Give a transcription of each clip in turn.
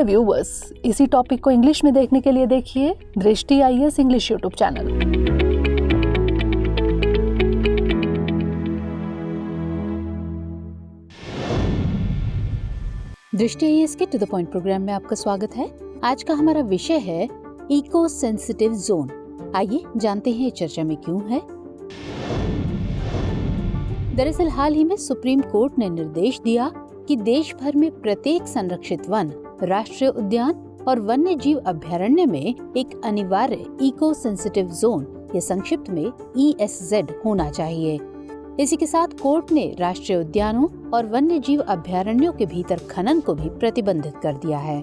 Viewers, इसी topic को English में देखने के लिए देखिए दृष्टि आईएएस इंग्लिश यूट्यूब चैनल। दृष्टि आईएएस के टू द पॉइंट प्रोग्राम में आपका स्वागत है। आज का हमारा विषय है इको सेंसिटिव जोन। आइए जानते हैं चर्चा में क्यों है। दरअसल हाल ही में सुप्रीम कोर्ट ने निर्देश दिया कि देश भर में प्रत्येक संरक्षित वन, राष्ट्रीय उद्यान और वन्य जीव अभयारण्य में एक अनिवार्य इको सेंसिटिव जोन या संक्षिप्त में ESZ होना चाहिए। इसी के साथ कोर्ट ने राष्ट्रीय उद्यानों और वन्य जीव अभयारण्यों के भीतर खनन को भी प्रतिबंधित कर दिया है।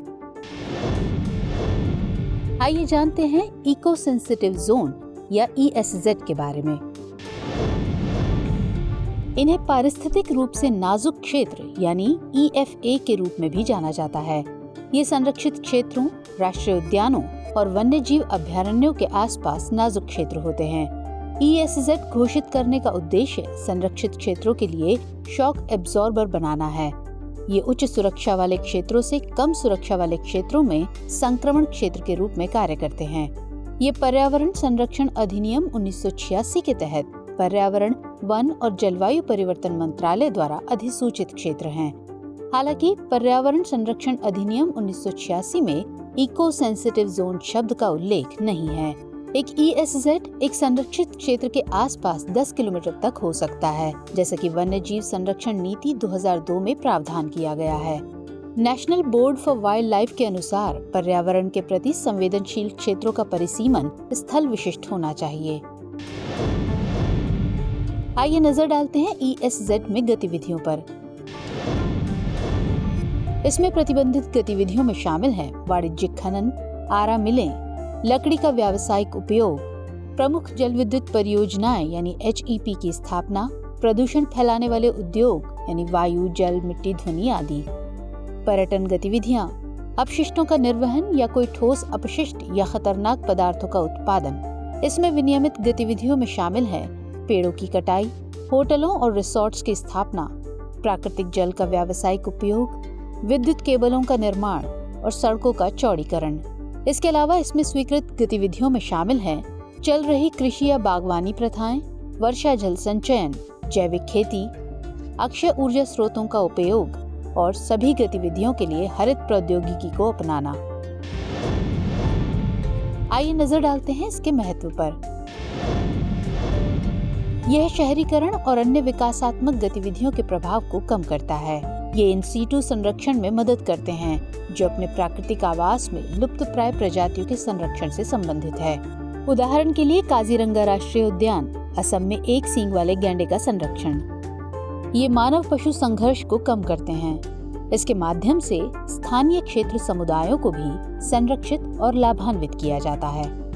आइए जानते हैं इको सेंसिटिव जोन या ESZ के बारे में। इन्हें पारिस्थितिक रूप से नाजुक क्षेत्र यानी EFA के रूप में भी जाना जाता है। ये संरक्षित क्षेत्रों, राष्ट्रीय उद्यानों और वन्य जीव अभयारण्यों के आसपास नाजुक क्षेत्र होते हैं। ESZ घोषित करने का उद्देश्य संरक्षित क्षेत्रों के लिए शॉक एब्जॉर्बर बनाना है। ये उच्च सुरक्षा वाले क्षेत्रों से कम सुरक्षा वाले क्षेत्रों में संक्रमण क्षेत्र के रूप में कार्य करते हैं। ये पर्यावरण संरक्षण अधिनियम 1986 के तहत पर्यावरण, वन और जलवायु परिवर्तन मंत्रालय द्वारा अधिसूचित क्षेत्र हैं। हालांकि पर्यावरण संरक्षण अधिनियम 1986 में इको सेंसिटिव जोन शब्द का उल्लेख नहीं है। एक ESZ एक संरक्षित क्षेत्र के आसपास 10 किलोमीटर तक हो सकता है, जैसा कि वन्य जीव संरक्षण नीति 2002 में प्रावधान किया गया है। National board for wild life के अनुसार पर्यावरण के प्रति संवेदनशील क्षेत्रों का परिसीमन स्थल विशिष्ट होना चाहिए। आइए नजर डालते हैं ESZ में गतिविधियों पर। इसमें प्रतिबंधित गतिविधियों में शामिल हैं वाणिज्यिक खनन, आरा मिलें, लकड़ी का व्यावसायिक उपयोग, प्रमुख जल विद्युत परियोजनाएं यानी HEP की स्थापना, प्रदूषण फैलाने वाले उद्योग यानी वायु, जल, मिट्टी, ध्वनि आदि, पर्यटन गतिविधियां, अपशिष्टों का निर्वहन या कोई ठोस अपशिष्ट या खतरनाक पदार्थों का उत्पादन। इसमें विनियमित गतिविधियों में शामिल है पेड़ों की कटाई, होटलों और रिसोर्ट्स की स्थापना, प्राकृतिक जल का व्यावसायिक उपयोग, विद्युत केबलों का निर्माण और सड़कों का चौड़ीकरण। इसके अलावा इसमें स्वीकृत गतिविधियों में शामिल हैं चल रही कृषि या बागवानी प्रथाएं, वर्षा जल संचयन, जैविक खेती, अक्षय ऊर्जा स्रोतों का उपयोग और सभी गतिविधियों के लिए हरित प्रौद्योगिकी को अपनाना। आइए नजर डालते हैं इसके महत्व पर। यह शहरीकरण और अन्य विकासात्मक गतिविधियों के प्रभाव को कम करता है। ये इन सीटू संरक्षण में मदद करते हैं जो अपने प्राकृतिक आवास में लुप्तप्राय प्रजातियों के संरक्षण से संबंधित है। उदाहरण के लिए काजीरंगा राष्ट्रीय उद्यान, असम में एक सींग वाले गैंडे का संरक्षण। ये मानव पशु संघर्ष को कम करते हैं। इसके माध्यम से स्थानीय क्षेत्र समुदायों को भी संरक्षित और लाभान्वित किया जाता है।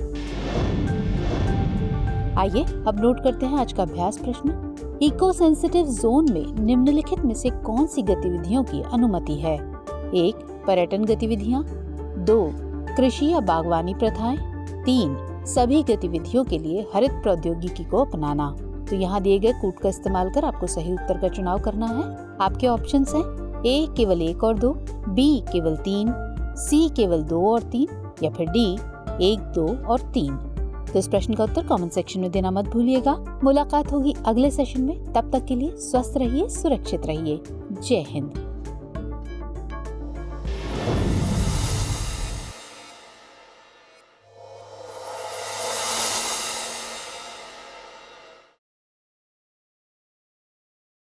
आइए अब नोट करते हैं आज का अभ्यास प्रश्न। इको सेंसिटिव जोन में निम्नलिखित में से कौन सी गतिविधियों की अनुमति है? 1. पर्यटन गतिविधियां, 2. कृषि या बागवानी प्रथाएं, 3. सभी गतिविधियों के लिए हरित प्रौद्योगिकी को अपनाना। तो यहाँ दिए गए कूट का इस्तेमाल कर आपको सही उत्तर का चुनाव करना है। आपके ऑप्शंस हैं A केवल 1 और 2, B केवल 3, C केवल 2 और 3 या फिर D 1, 2 और 3। तो इस प्रश्न का उत्तर कमेंट सेक्शन में देना मत भूलिएगा। मुलाकात होगी अगले सेशन में। तब तक के लिए स्वस्थ रहिए, सुरक्षित रहिए। जय हिंद।